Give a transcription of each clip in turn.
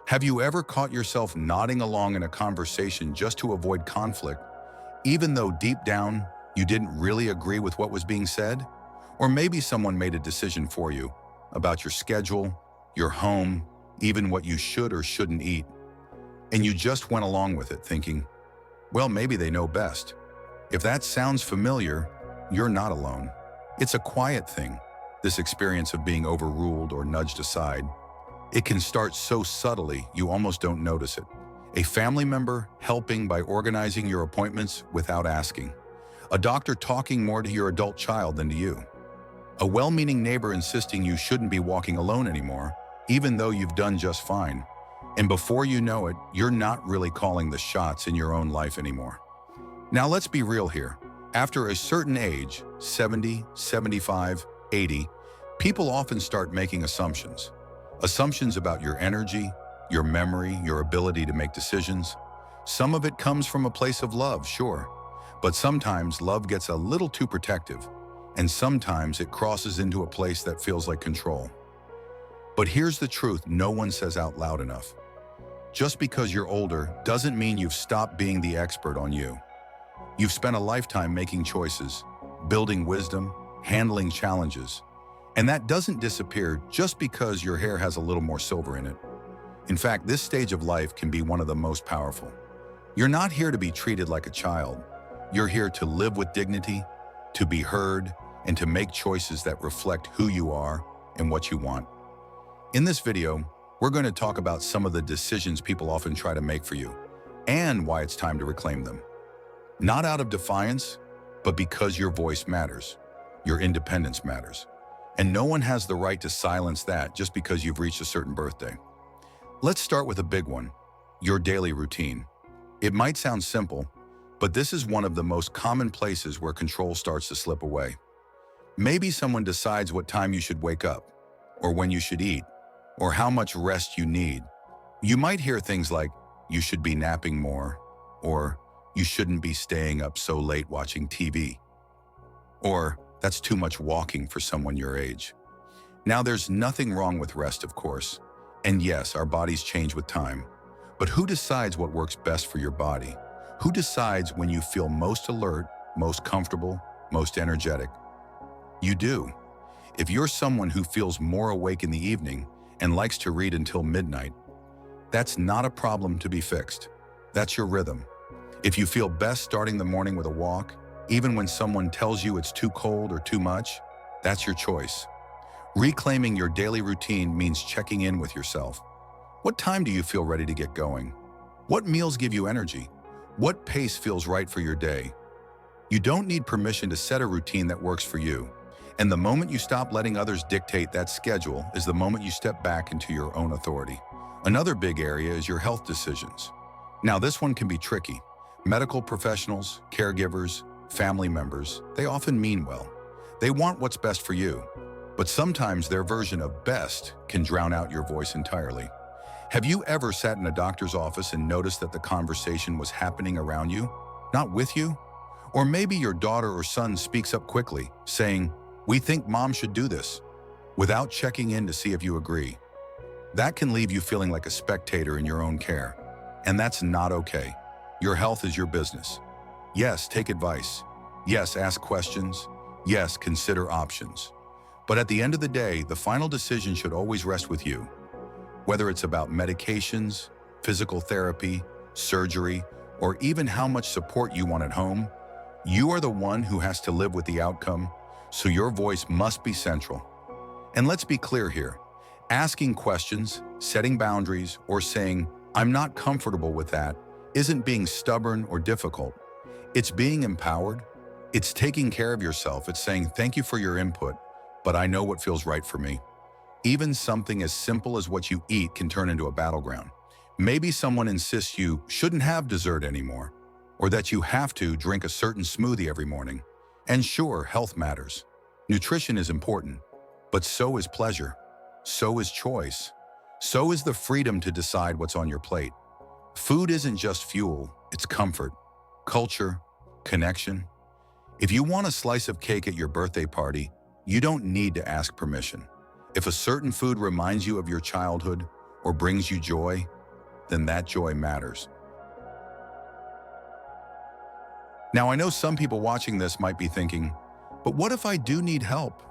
Have you ever caught yourself nodding along in a conversation just to avoid conflict, even though deep down you didn't really agree with what was being said? Or maybe someone made a decision for you about your schedule, your home, even what you should or shouldn't eat, and you just went along with it thinking, well, maybe they know best. If that sounds familiar, you're not alone. It's a quiet thing, this experience of being overruled or nudged aside. It can start so subtly you almost don't notice it. A family member helping by organizing your appointments without asking. A doctor talking more to your adult child than to you. A well-meaning neighbor insisting you shouldn't be walking alone anymore, even though you've done just fine. And before you know it, you're not really calling the shots in your own life anymore. Now let's be real here. After a certain age, 70, 75, 80, people often start making assumptions. Assumptions about your energy, your memory, your ability to make decisions. Some of it comes from a place of love, sure, but sometimes love gets a little too protective, and sometimes it crosses into a place that feels like control. But here's the truth no one says out loud enough. Just because you're older doesn't mean you've stopped being the expert on you. You've spent a lifetime making choices, building wisdom, handling challenges, and that doesn't disappear just because your hair has a little more silver in it. In fact, this stage of life can be one of the most powerful. You're not here to be treated like a child. You're here to live with dignity, to be heard, and to make choices that reflect who you are and what you want. In this video, we're going to talk about some of the decisions people often try to make for you, and why it's time to reclaim them. Not out of defiance, but because your voice matters, your independence matters. And no one has the right to silence that just because you've reached a certain birthday. Let's start with a big one, your daily routine. It might sound simple, but this is one of the most common places where control starts to slip away. Maybe someone decides what time you should wake up, or when you should eat, or how much rest you need. You might hear things like, you should be napping more, or you shouldn't be staying up so late watching TV, or that's too much walking for someone your age. Now, there's nothing wrong with rest, of course, and yes, our bodies change with time. But who decides what works best for your body? Who decides when you feel most alert, most comfortable, most energetic? You do. If you're someone who feels more awake in the evening and likes to read until midnight, that's not a problem to be fixed. That's your rhythm. If you feel best starting the morning with a walk, even when someone tells you it's too cold or too much, that's your choice. Reclaiming your daily routine means checking in with yourself. What time do you feel ready to get going? What meals give you energy? What pace feels right for your day? You don't need permission to set a routine that works for you. And the moment you stop letting others dictate that schedule is the moment you step back into your own authority. Another big area is your health decisions. Now, this one can be tricky. Medical professionals, caregivers, family members, they often mean well. They want what's best for you, but sometimes their version of best can drown out your voice entirely. Have you ever sat in a doctor's office and noticed that the conversation was happening around you, not with you? Or maybe your daughter or son speaks up quickly, saying, "We think mom should do this," without checking in to see if you agree. That can leave you feeling like a spectator in your own care, and that's not okay. Your health is your business. Yes, take advice. Yes, ask questions. Yes, consider options. But at the end of the day, the final decision should always rest with you. Whether it's about medications, physical therapy, surgery, or even how much support you want at home, you are the one who has to live with the outcome, so your voice must be central. And let's be clear here. Asking questions, setting boundaries, or saying, "I'm not comfortable with that," isn't being stubborn or difficult. It's being empowered. It's taking care of yourself. It's saying, "Thank you for your input, but I know what feels right for me." Even something as simple as what you eat can turn into a battleground. Maybe someone insists you shouldn't have dessert anymore, or that you have to drink a certain smoothie every morning. And sure, health matters. Nutrition is important, but so is pleasure. So is choice. So is the freedom to decide what's on your plate. Food isn't just fuel, it's comfort, culture, connection. If you want a slice of cake at your birthday party, you don't need to ask permission. If a certain food reminds you of your childhood or brings you joy, then that joy matters. Now, I know some people watching this might be thinking, but what if I do need help?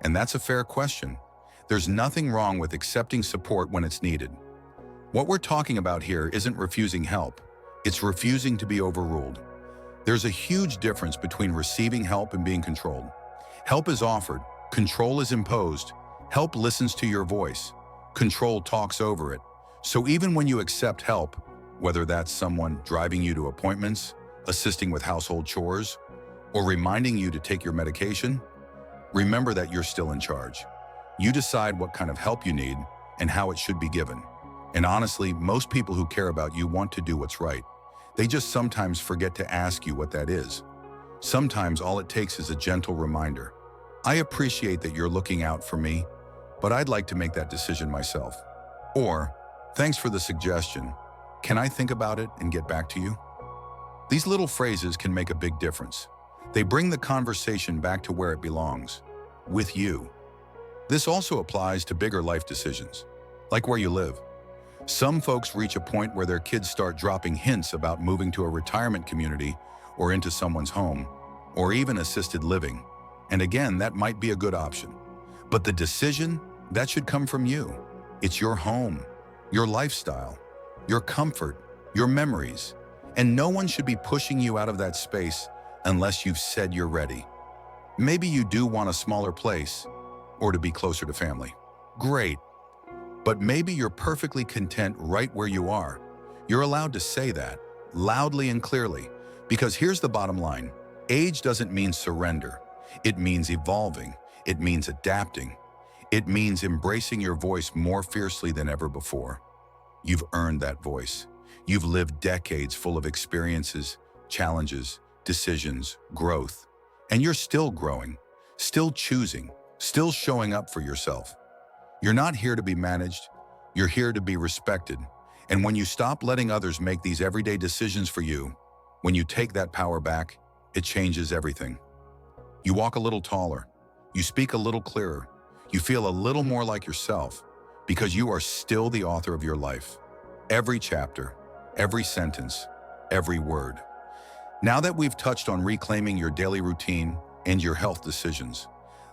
And that's a fair question. There's nothing wrong with accepting support when it's needed. What we're talking about here isn't refusing help. It's refusing to be overruled. There's a huge difference between receiving help and being controlled. Help is offered, control is imposed. Help listens to your voice. Control talks over it. So even when you accept help, whether that's someone driving you to appointments, assisting with household chores, or reminding you to take your medication, remember that you're still in charge. You decide what kind of help you need and how it should be given. And honestly, most people who care about you want to do what's right. They just sometimes forget to ask you what that is. Sometimes all it takes is a gentle reminder. I appreciate that you're looking out for me, but I'd like to make that decision myself. Or, thanks for the suggestion. Can I think about it and get back to you? These little phrases can make a big difference. They bring the conversation back to where it belongs, with you. This also applies to bigger life decisions, like where you live. Some folks reach a point where their kids start dropping hints about moving to a retirement community or into someone's home, or even assisted living. And again, that might be a good option. But the decision, that should come from you. It's your home, your lifestyle, your comfort, your memories. And no one should be pushing you out of that space unless you've said you're ready. Maybe you do want a smaller place or to be closer to family. Great. But maybe you're perfectly content right where you are. You're allowed to say that, loudly and clearly, because here's the bottom line. Age doesn't mean surrender. It means evolving. It means adapting. It means embracing your voice more fiercely than ever before. You've earned that voice. You've lived decades full of experiences, challenges, decisions, growth, and you're still growing, still choosing, still showing up for yourself. You're not here to be managed, you're here to be respected. And when you stop letting others make these everyday decisions for you, when you take that power back, it changes everything. You walk a little taller, you speak a little clearer, you feel a little more like yourself, because you are still the author of your life. Every chapter, every sentence, every word. Now that we've touched on reclaiming your daily routine and your health decisions,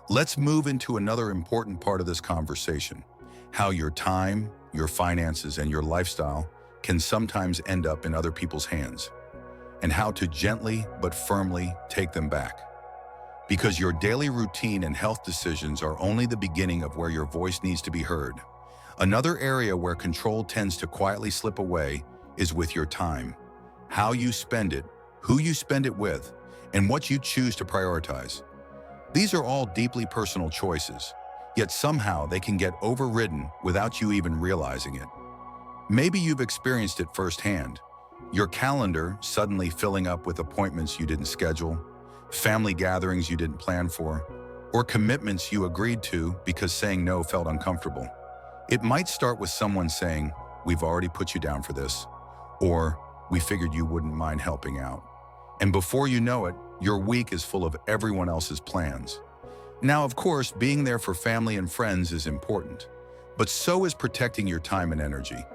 let's move into another important part of this conversation: how your time, your finances, and your lifestyle can sometimes end up in other people's hands, and how to gently but firmly take them back. Because your daily routine and health decisions are only the beginning of where your voice needs to be heard. Another area where control tends to quietly slip away is with your time. How you spend it, who you spend it with, and what you choose to prioritize. These are all deeply personal choices, yet somehow they can get overridden without you even realizing it. Maybe you've experienced it firsthand. Your calendar suddenly filling up with appointments you didn't schedule, family gatherings you didn't plan for, or commitments you agreed to because saying no felt uncomfortable. It might start with someone saying, "We've already put you down for this," or "We figured you wouldn't mind helping out." And before you know it, your week is full of everyone else's plans. Now, of course, being there for family and friends is important, but so is protecting your time and energy.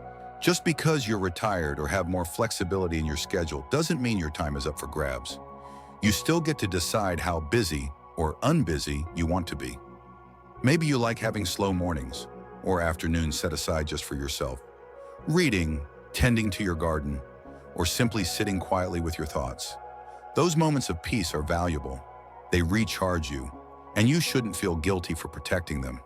Just because you're retired or have more flexibility in your schedule doesn't mean your time is up for grabs. You still get to decide how busy or unbusy you want to be. Maybe you like having slow mornings or afternoons set aside just for yourself, reading, tending to your garden, or simply sitting quietly with your thoughts. Those moments of peace are valuable. They recharge you, and you shouldn't feel guilty for protecting them.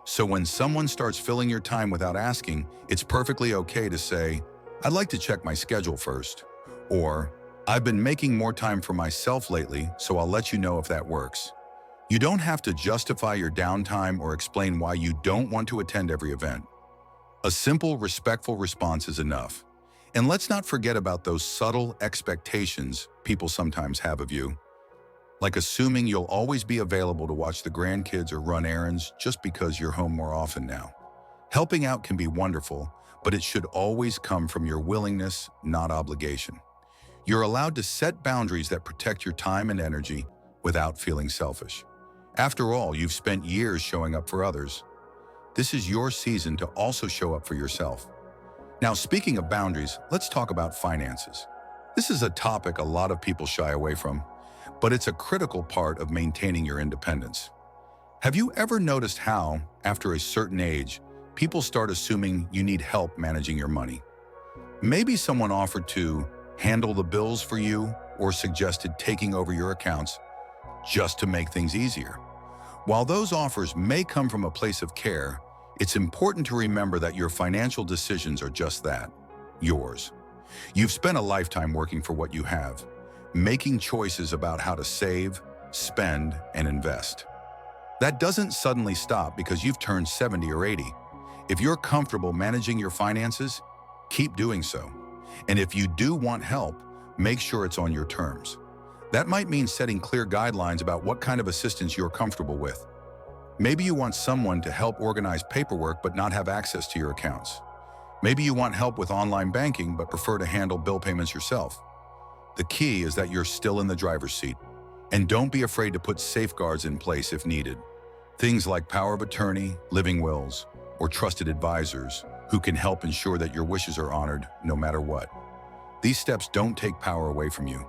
So when someone starts filling your time without asking, it's perfectly okay to say, "I'd like to check my schedule first," or "I've been making more time for myself lately, so I'll let you know if that works." You don't have to justify your downtime or explain why you don't want to attend every event. A simple, respectful response is enough. And let's not forget about those subtle expectations people sometimes have of you, like assuming you'll always be available to watch the grandkids or run errands just because you're home more often now. Helping out can be wonderful, but it should always come from your willingness, not obligation. You're allowed to set boundaries that protect your time and energy without feeling selfish. After all, you've spent years showing up for others. This is your season to also show up for yourself. Now, speaking of boundaries, let's talk about finances. This is a topic a lot of people shy away from, but it's a critical part of maintaining your independence. Have you ever noticed how, after a certain age, people start assuming you need help managing your money? Maybe someone offered to handle the bills for you or suggested taking over your accounts just to make things easier. While those offers may come from a place of care, it's important to remember that your financial decisions are just that, yours. You've spent a lifetime working for what you have, making choices about how to save, spend, and invest. That doesn't suddenly stop because you've turned 70 or 80. If you're comfortable managing your finances, keep doing so. And if you do want help, make sure it's on your terms. That might mean setting clear guidelines about what kind of assistance you're comfortable with. Maybe you want someone to help organize paperwork but not have access to your accounts. Maybe you want help with online banking but prefer to handle bill payments yourself. The key is that you're still in the driver's seat. And don't be afraid to put safeguards in place if needed. Things like power of attorney, living wills, or trusted advisors who can help ensure that your wishes are honored no matter what. These steps don't take power away from you.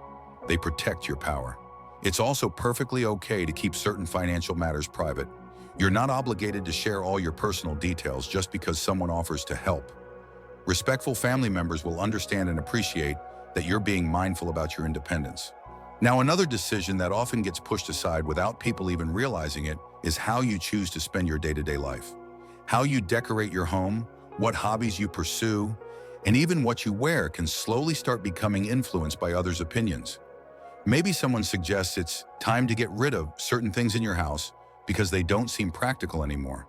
They protect your power. It's also perfectly okay to keep certain financial matters private. You're not obligated to share all your personal details just because someone offers to help. Respectful family members will understand and appreciate that you're being mindful about your independence. Now, another decision that often gets pushed aside without people even realizing it is how you choose to spend your day-to-day life. How you decorate your home, what hobbies you pursue, and even what you wear can slowly start becoming influenced by others' opinions. Maybe someone suggests it's time to get rid of certain things in your house because they don't seem practical anymore.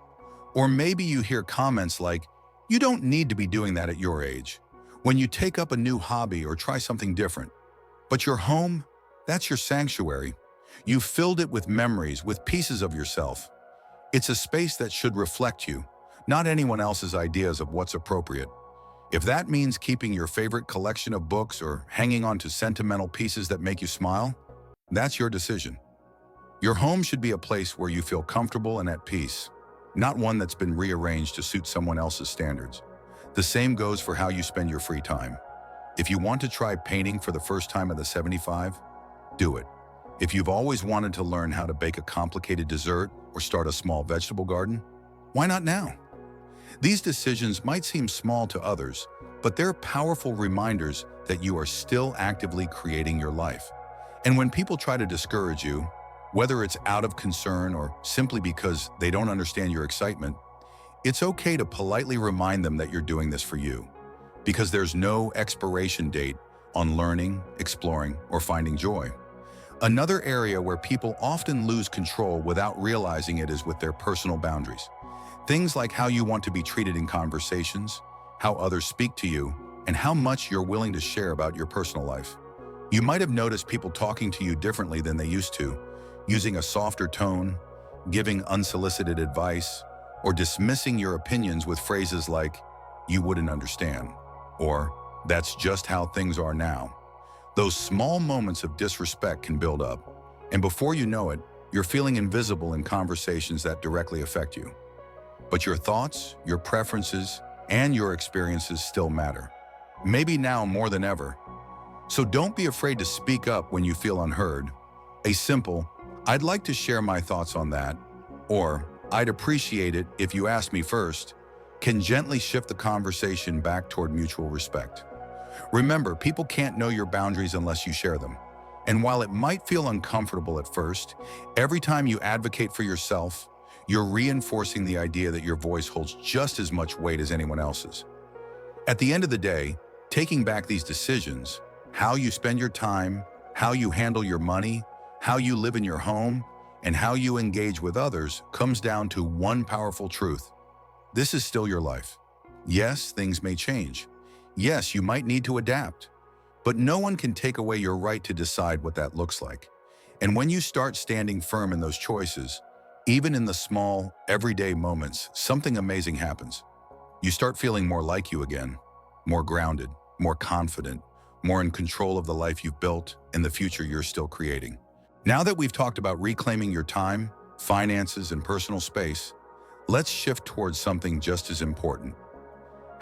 Or maybe you hear comments like, "You don't need to be doing that at your age," when you take up a new hobby or try something different. But your home, that's your sanctuary. You've filled it with memories, with pieces of yourself. It's a space that should reflect you, not anyone else's ideas of what's appropriate. If that means keeping your favorite collection of books or hanging on to sentimental pieces that make you smile, that's your decision. Your home should be a place where you feel comfortable and at peace, not one that's been rearranged to suit someone else's standards. The same goes for how you spend your free time. If you want to try painting for the first time at the 75, do it. If you've always wanted to learn how to bake a complicated dessert or start a small vegetable garden, why not now? These decisions might seem small to others, but they're powerful reminders that you are still actively creating your life. And when people try to discourage you, whether it's out of concern or simply because they don't understand your excitement, it's okay to politely remind them that you're doing this for you, because there's no expiration date on learning, exploring, or finding joy. Another area where people often lose control without realizing it is with their personal boundaries. Things like how you want to be treated in conversations, how others speak to you, and how much you're willing to share about your personal life. You might have noticed people talking to you differently than they used to, using a softer tone, giving unsolicited advice, or dismissing your opinions with phrases like, "You wouldn't understand," or "That's just how things are now." Those small moments of disrespect can build up, and before you know it, you're feeling invisible in conversations that directly affect you. But your thoughts, your preferences, and your experiences still matter. Maybe now more than ever. So don't be afraid to speak up when you feel unheard. A simple, "I'd like to share my thoughts on that," or "I'd appreciate it if you asked me first," can gently shift the conversation back toward mutual respect. Remember, people can't know your boundaries unless you share them. And while it might feel uncomfortable at first, every time you advocate for yourself, you're reinforcing the idea that your voice holds just as much weight as anyone else's. At the end of the day, taking back these decisions, how you spend your time, how you handle your money, how you live in your home, and how you engage with others comes down to one powerful truth. This is still your life. Yes, things may change. Yes, you might need to adapt. But no one can take away your right to decide what that looks like. And when you start standing firm in those choices, even in the small, everyday moments, something amazing happens. You start feeling more like you again, more grounded, more confident, more in control of the life you've built and the future you're still creating. Now that we've talked about reclaiming your time, finances, and personal space, let's shift towards something just as important.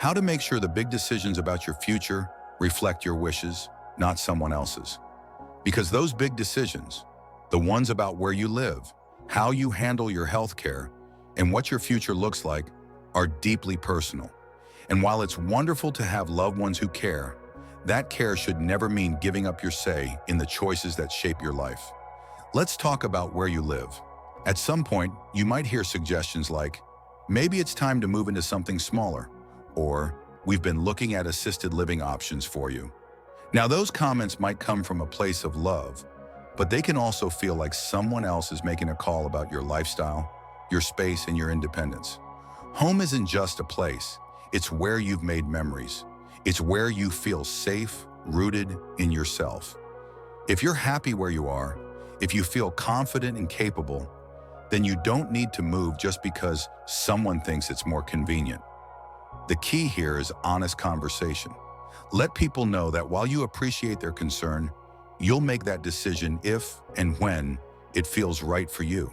How to make sure the big decisions about your future reflect your wishes, not someone else's. Because those big decisions, the ones about where you live, how you handle your health care, and what your future looks like, are deeply personal. And while it's wonderful to have loved ones who care, that care should never mean giving up your say in the choices that shape your life. Let's talk about where you live. At some point, you might hear suggestions like, maybe it's time to move into something smaller, or we've been looking at assisted living options for you. Now, those comments might come from a place of love, but they can also feel like someone else is making a call about your lifestyle, your space, and your independence. Home isn't just a place. It's where you've made memories. It's where you feel safe, rooted in yourself. If you're happy where you are, if you feel confident and capable, then you don't need to move just because someone thinks it's more convenient. The key here is honest conversation. Let people know that while you appreciate their concern, you'll make that decision if and when it feels right for you.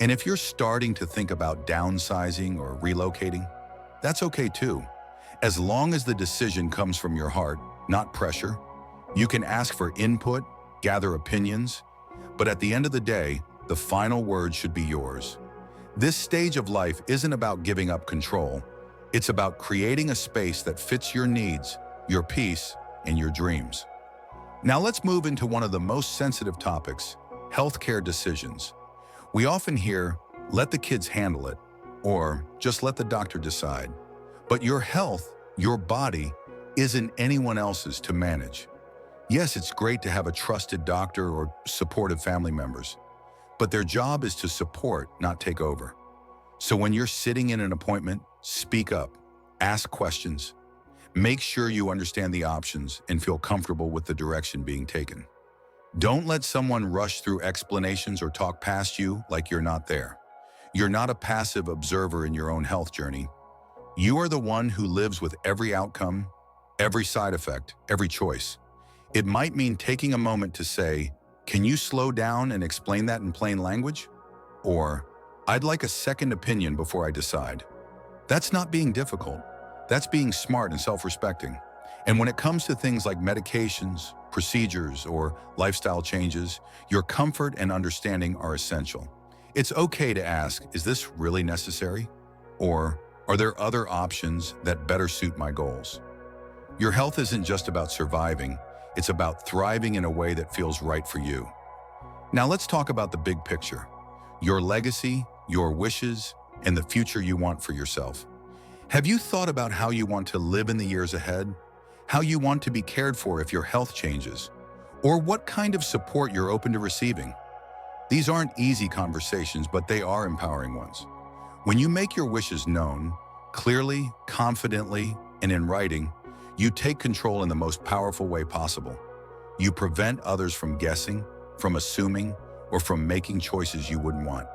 And if you're starting to think about downsizing or relocating, that's okay too. As long as the decision comes from your heart, not pressure, you can ask for input, gather opinions, but at the end of the day, the final word should be yours. This stage of life isn't about giving up control. It's about creating a space that fits your needs, your peace, and your dreams. Now let's move into one of the most sensitive topics, healthcare decisions. We often hear, let the kids handle it, or just let the doctor decide. But your health, your body, isn't anyone else's to manage. Yes, it's great to have a trusted doctor or supportive family members, but their job is to support, not take over. So when you're sitting in an appointment, speak up, ask questions, make sure you understand the options and feel comfortable with the direction being taken. Don't let someone rush through explanations or talk past you like you're not there. You're not a passive observer in your own health journey. You are the one who lives with every outcome, every side effect, every choice. It might mean taking a moment to say, can you slow down and explain that in plain language? Or, I'd like a second opinion before I decide. That's not being difficult. That's being smart and self-respecting. And when it comes to things like medications, procedures, or lifestyle changes, your comfort and understanding are essential. It's okay to ask, is this really necessary? Or, are there other options that better suit my goals? Your health isn't just about surviving, it's about thriving in a way that feels right for you. Now let's talk about the big picture. Your legacy, your wishes, and the future you want for yourself. Have you thought about how you want to live in the years ahead? How you want to be cared for if your health changes? Or what kind of support you're open to receiving? These aren't easy conversations, but they are empowering ones. When you make your wishes known, clearly, confidently, and in writing, you take control in the most powerful way possible. You prevent others from guessing, from assuming, or from making choices you wouldn't want.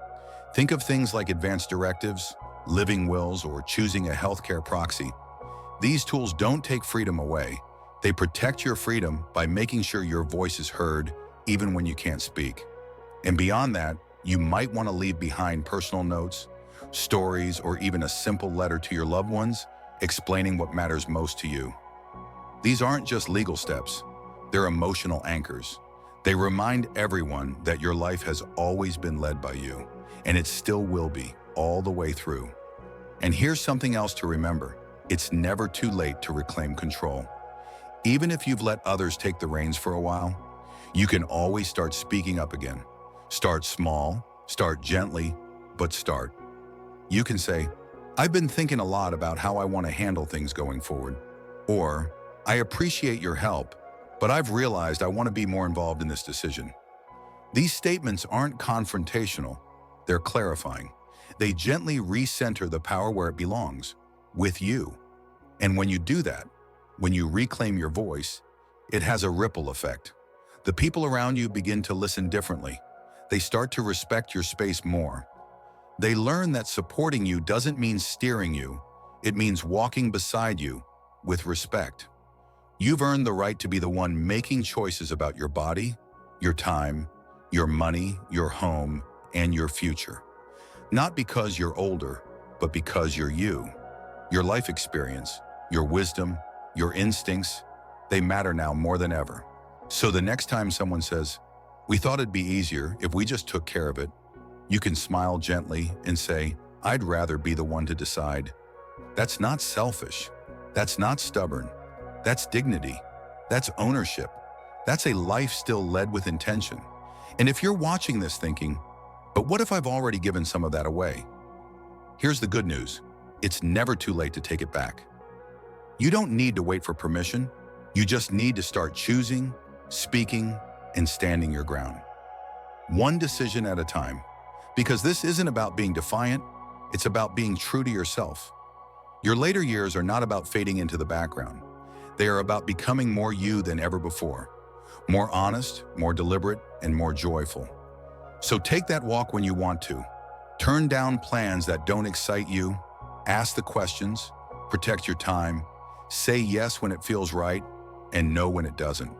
Think of things like advance directives, living wills, or choosing a healthcare proxy. These tools don't take freedom away. They protect your freedom by making sure your voice is heard, even when you can't speak. And beyond that, you might want to leave behind personal notes, stories, or even a simple letter to your loved ones explaining what matters most to you. These aren't just legal steps, they're emotional anchors. They remind everyone that your life has always been led by you, and it still will be, all the way through. And here's something else to remember. It's never too late to reclaim control. Even if you've let others take the reins for a while, you can always start speaking up again. Start small, start gently, but start. You can say, I've been thinking a lot about how I want to handle things going forward. Or, I appreciate your help, but I've realized I want to be more involved in this decision. These statements aren't confrontational, they're clarifying. They gently recenter the power where it belongs, with you. And when you do that, when you reclaim your voice, it has a ripple effect. The people around you begin to listen differently. They start to respect your space more. They learn that supporting you doesn't mean steering you, it means walking beside you with respect. You've earned the right to be the one making choices about your body, your time, your money, your home, and your future. Not because you're older, but because you're you. Your life experience, your wisdom, your instincts, they matter now more than ever. So the next time someone says, "We thought it'd be easier if we just took care of it," you can smile gently and say, "I'd rather be the one to decide." That's not selfish. That's not stubborn. That's dignity. That's ownership. That's a life still led with intention. And if you're watching this thinking, "But what if I've already given some of that away?" Here's the good news. It's never too late to take it back. You don't need to wait for permission. You just need to start choosing, speaking, and standing your ground. One decision at a time. Because this isn't about being defiant, it's about being true to yourself. Your later years are not about fading into the background. They are about becoming more you than ever before. More honest, more deliberate, and more joyful. So take that walk when you want to. Turn down plans that don't excite you. Ask the questions. Protect your time. Say yes when it feels right, and no when it doesn't.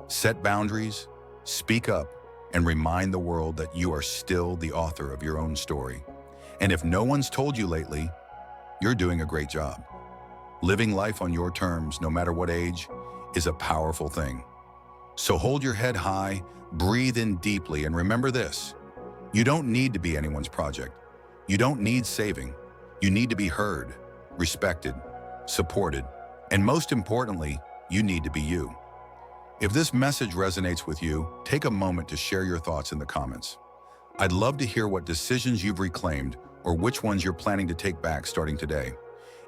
Set boundaries, speak up, and remind the world that you are still the author of your own story. And if no one's told you lately, you're doing a great job. Living life on your terms, no matter what age, is a powerful thing. So hold your head high, breathe in deeply, and remember this. You don't need to be anyone's project. You don't need saving. You need to be heard, respected, supported, and most importantly, you need to be you. If this message resonates with you, take a moment to share your thoughts in the comments. I'd love to hear what decisions you've reclaimed or which ones you're planning to take back starting today.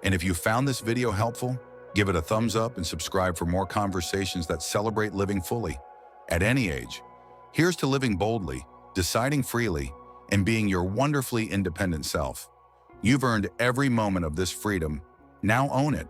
And if you found this video helpful, give it a thumbs up and subscribe for more conversations that celebrate living fully, at any age. Here's to living boldly, deciding freely, and being your wonderfully independent self. You've earned every moment of this freedom. Now own it.